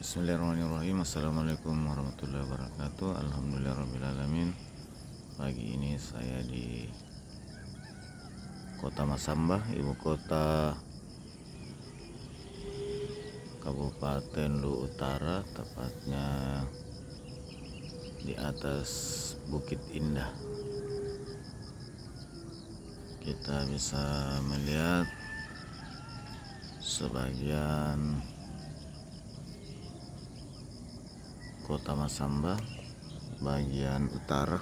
Bismillahirrahmanirrahim. Assalamualaikum warahmatullahi wabarakatuh. Alhamdulillahirrahmanirrahim. Pagi ini saya di Kota Masamba, ibu kota Kabupaten Luwu Utara, tepatnya di atas Bukit Indah. Kita bisa melihat sebagian Kota Masamba bagian utara,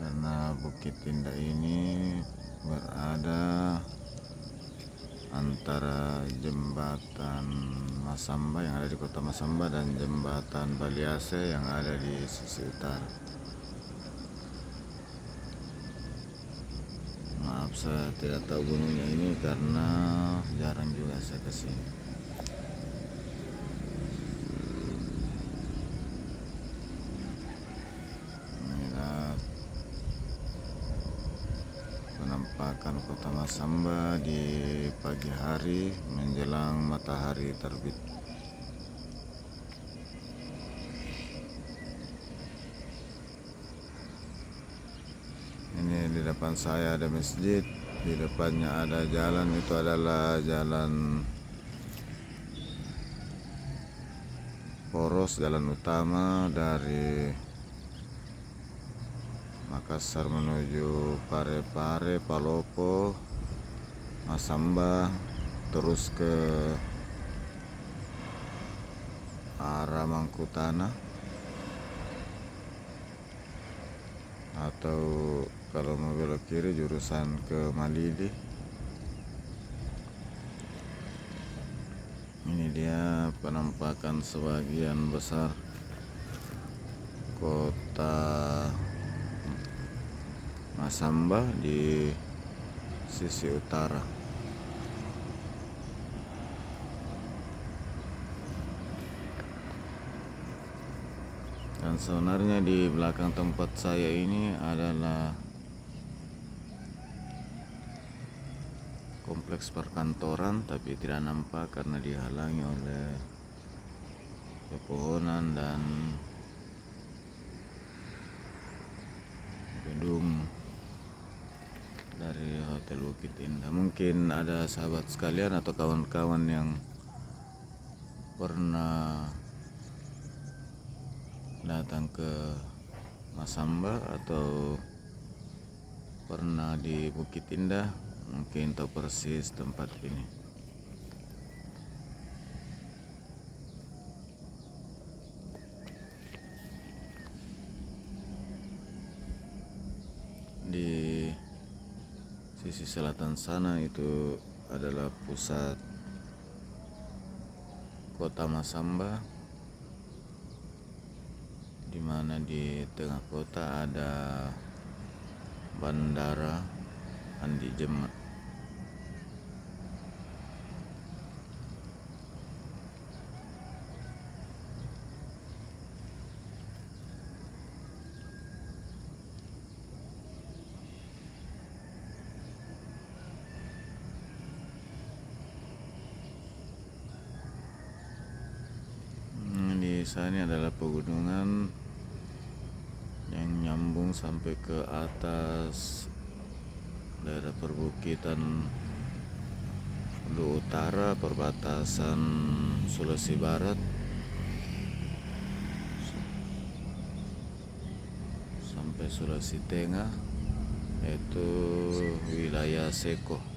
karena Bukit Indah ini berada antara jembatan Masamba yang ada di Kota Masamba dan jembatan Baliase yang ada di sisi utara. Maaf, saya tidak tahu gunungnya ini karena jarang juga saya kesini. Penampakan Kota Masamba di pagi hari menjelang matahari terbit. Ini di depan saya ada masjid, di depannya ada jalan, itu adalah jalan poros, jalan utama dari Makassar menuju Parepare, Palopo, Masamba, terus ke arah Mangkutana, atau kalau mau belok kiri jurusan ke Malidi. Ini dia penampakan sebagian besar Kota Masamba di sisi utara. Dan sebenarnya di belakang tempat saya ini adalah kompleks perkantoran, tapi tidak nampak karena dihalangi oleh pepohonan dan gedung dari Hotel Bukit Indah. Mungkin ada sahabat sekalian atau kawan-kawan yang pernah datang ke Masamba atau pernah di Bukit Indah, mungkin tahu persis tempat ini. Di sisi selatan sana itu adalah pusat Kota Masamba, di mana di tengah kota ada Bandara Andi Jemat. Di sana adalah pegunungan yang nyambung sampai ke atas daerah perbukitan Luwu Utara, perbatasan Sulawesi Barat sampai Sulawesi Tengah, yaitu wilayah Seko.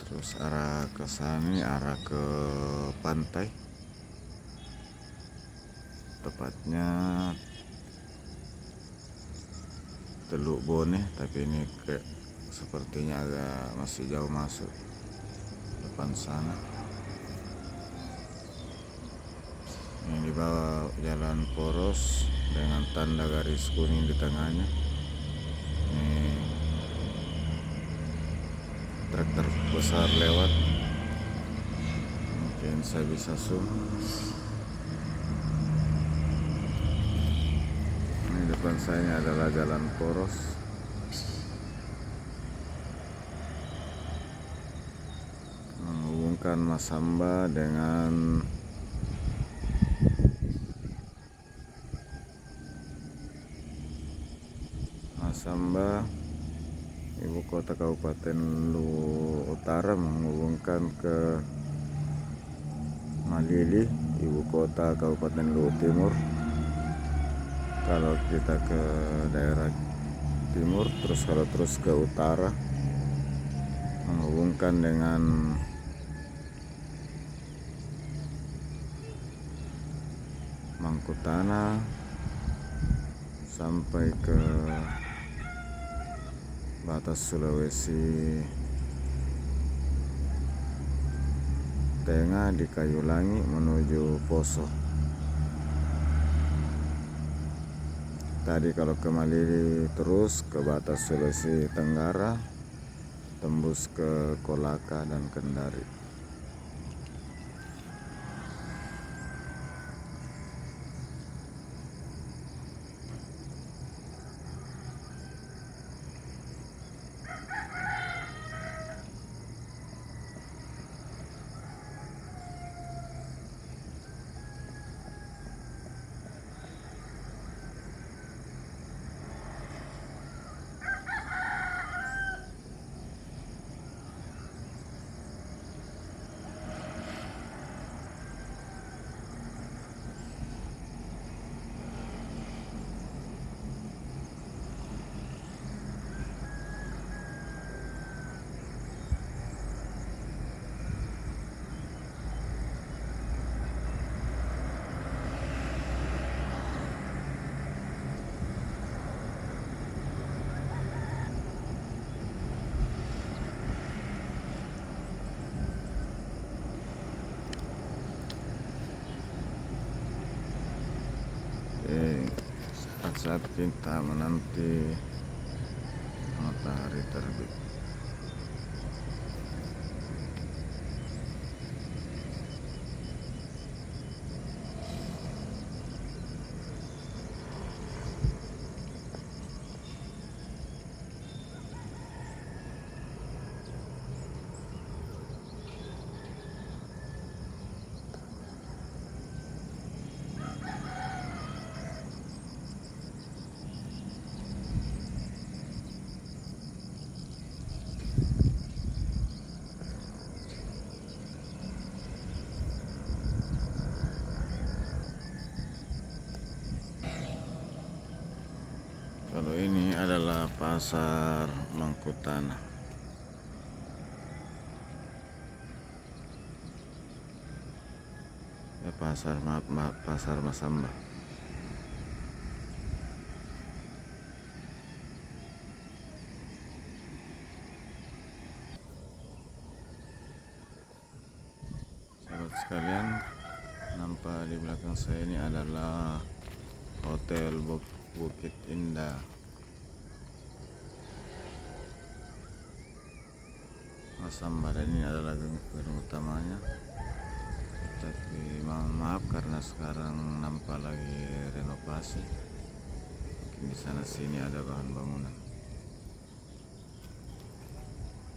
Terus arah ke sana, arah ke pantai, tepatnya Teluk Bone, tapi ini sepertinya agak masih jauh masuk depan sana. Ini di bawah jalan poros dengan tanda garis kuning di tengahnya. Ini truk besar lewat. Mungkin saya bisa zoom. Ini depan saya adalah jalan poros. Menghubungkan Masamba dengan Masamba, ibu kota Kabupaten Lu Utara, menghubungkan ke Malili, ibu kota Kabupaten Lu Timur. Kalau kita ke daerah timur, terus kalau terus ke utara, menghubungkan dengan Mangkutana sampai ke batas Sulawesi Tengah di Kayulangi menuju Poso. Tadi kalau ke Malili terus ke batas Sulawesi Tenggara, tembus ke Kolaka dan Kendari. Saat kita menanti matahari terbit. Kalau ini adalah pasar Mangkutana. Pasar Masamba. Sahabat sekalian, nampak di belakang saya ini adalah Hotel Bukit Indah Masamba, dan ini adalah gedung utamanya. Tapi maaf karena sekarang nampak lagi renovasi. Mungkin di sana sini ada bahan bangunan.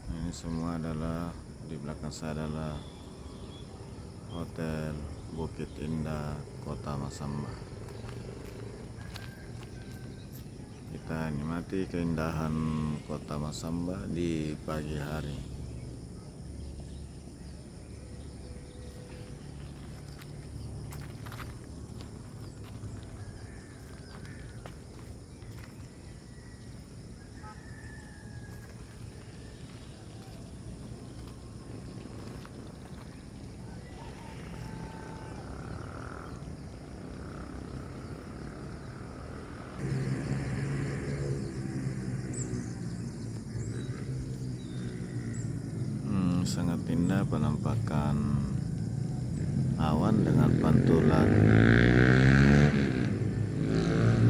Nah, ini semua adalah di belakang saya adalah Hotel Bukit Indah Kota Masamba. Kita nikmati keindahan Kota Masamba di pagi hari. Sangat indah penampakan awan dengan pantulan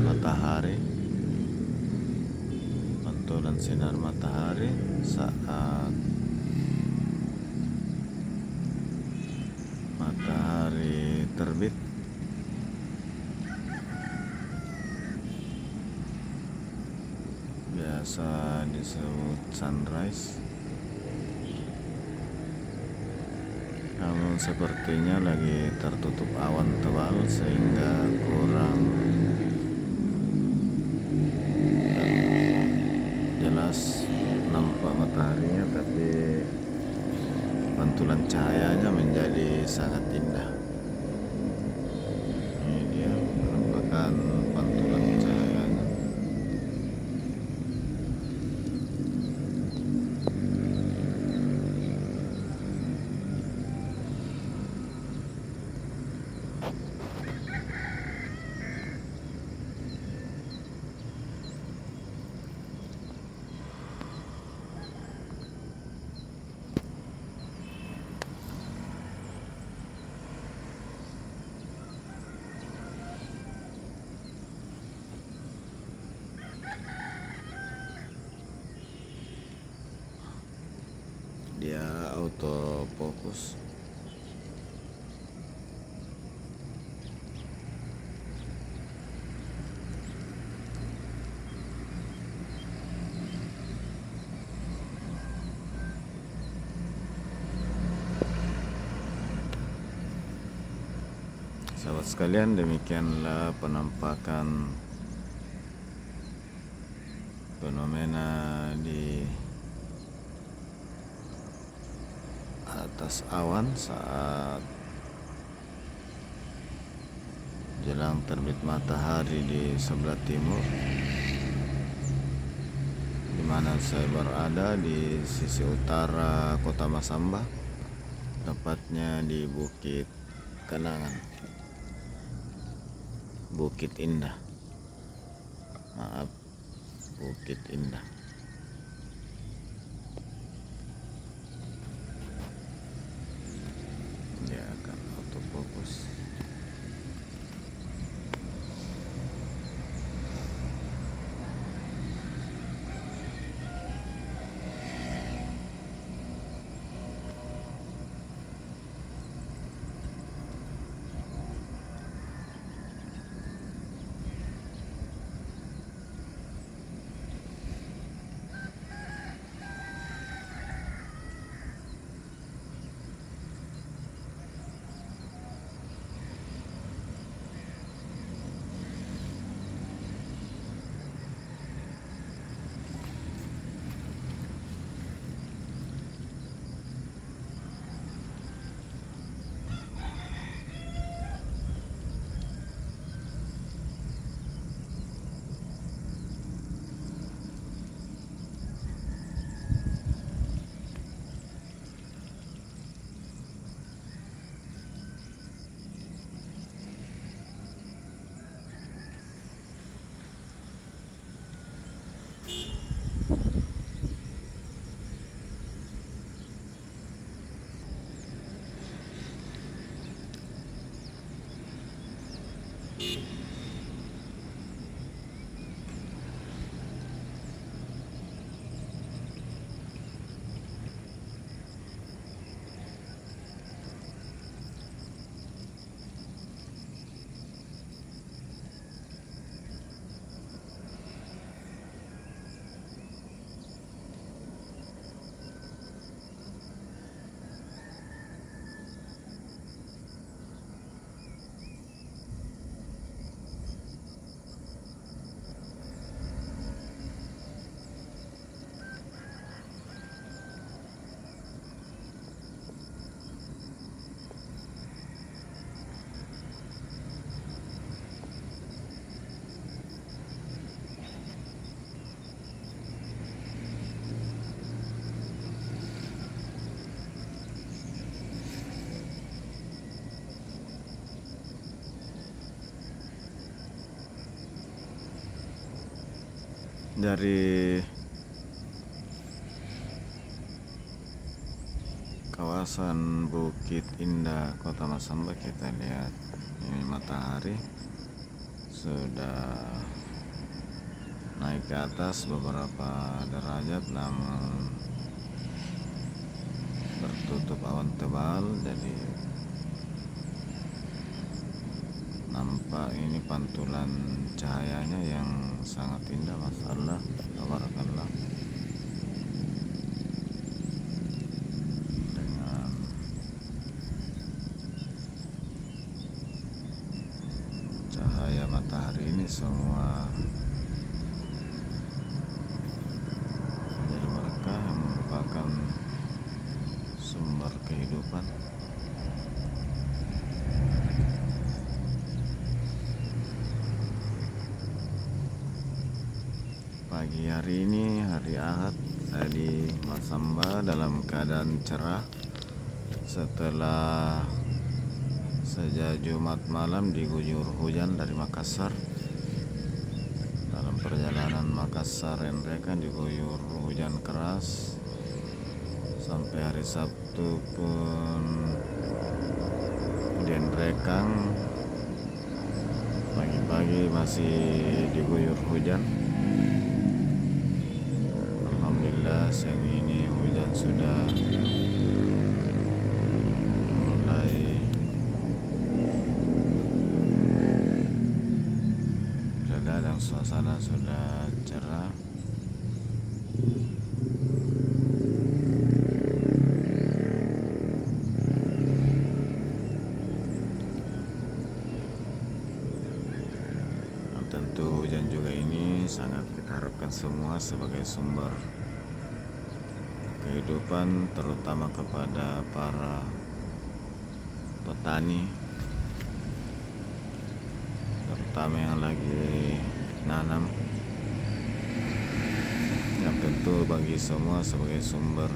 matahari, pantulan sinar matahari saat terbit. Biasa disebut sunrise. Namun sepertinya lagi tertutup awan tebal sehingga kurang jelas nampak mataharinya, tapi pantulan cahayanya menjadi sangat indah. Ini dia penampakan pantulan cahayanya. Dia autofocus. Sahabat sekalian, demikianlah penampakan fenomena di atas awan saat jelang terbit matahari di sebelah timur, di mana saya berada di sisi utara Kota Masamba, tepatnya di Bukit Kenangan, Bukit Indah. Maaf, Bukit Indah. Dia akan autofocus. Dari kawasan Bukit Indah Kota Masamba kita lihat ini matahari sudah naik ke atas beberapa derajat, namun tertutup awan tebal, jadi nampak ini pantulan cahayanya yang sangat indah, Masya Allah, tabarakallah, dengan cahaya matahari ini semua menjadi berkah yang merupakan sumber kehidupan. Pagi hari ini, hari Ahad, saya di Masamba dalam keadaan cerah setelah sejak Jumat malam diguyur hujan dari Makassar. Dalam perjalanan Makassar Nrekang diguyur hujan keras sampai hari Sabtu pun di Nrekang pagi-pagi masih diguyur hujan. Alhamdulillah siang ini hujan sudah mulai reda dan suasana sudah cerah. Tentu hujan juga ini sangat kita harapkan semua sebagai sumber kehidupan, terutama kepada para petani, terutama yang lagi nanam, yang tentu bagi semua sebagai sumber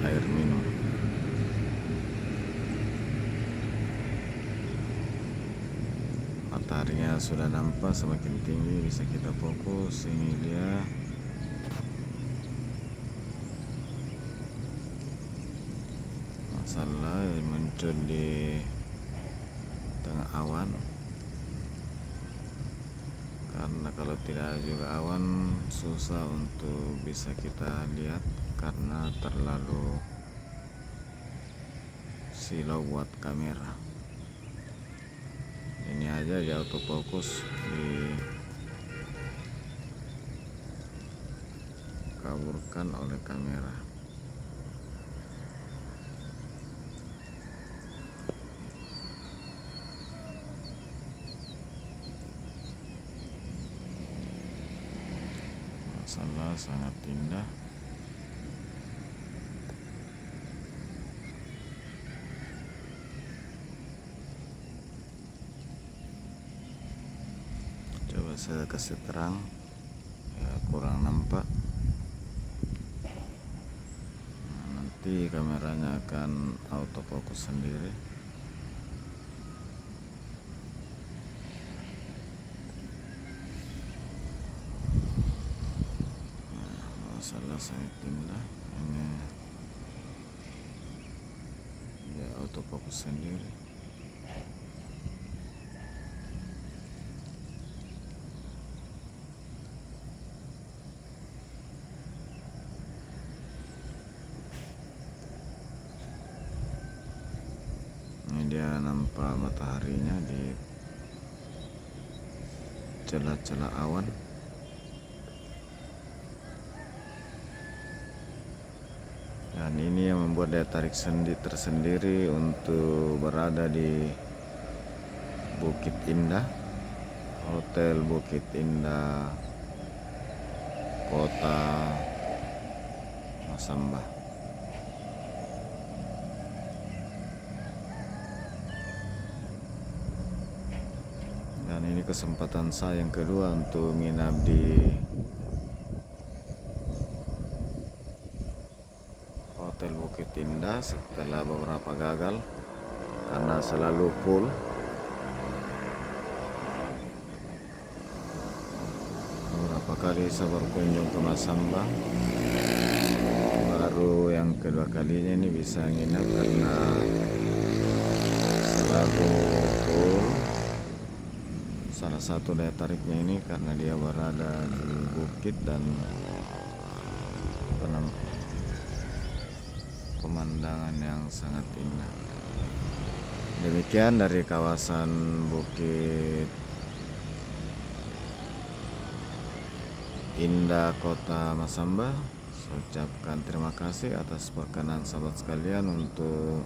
air minum. Mataharinya sudah nampak semakin tinggi, bisa kita fokus. Ini dia masalah yang muncul di tengah awan, karena kalau tidak juga awan susah untuk bisa kita lihat karena terlalu silau buat kamera. Ini aja di autofocus dikaburkan oleh kamera. Masalah sangat indah. Coba saya kasih terang, ya kurang nampak. Nanti kameranya akan autofocus sendiri. Masalah sangat indah. Ini dia autofocus sendiri. Ini dia nampak mataharinya di celah-celah awan. Dan ini yang membuat daya tarik tersendiri untuk berada di Bukit Indah, Hotel Bukit Indah, Kota Masamba. Dan ini kesempatan saya yang kedua untuk menginap di Hotel Bukit Indah setelah beberapa gagal karena selalu full. Beberapa kali saya berkunjung ke Masamba, baru yang kedua kalinya ini bisa nginap karena selalu full. Salah satu daya tariknya ini karena dia berada di bukit dan pemandangan yang sangat indah. Demikian dari kawasan Bukit Indah Kota Masamba. Saya ucapkan terima kasih atas perkenan sahabat sekalian untuk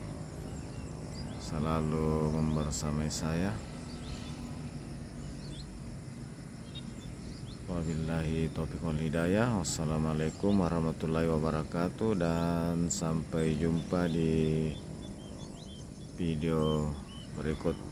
selalu membersamai saya. Wabillahi taufiq wal hidayah. Wassalamualaikum warahmatullahi wabarakatuh, dan sampai jumpa di video berikut.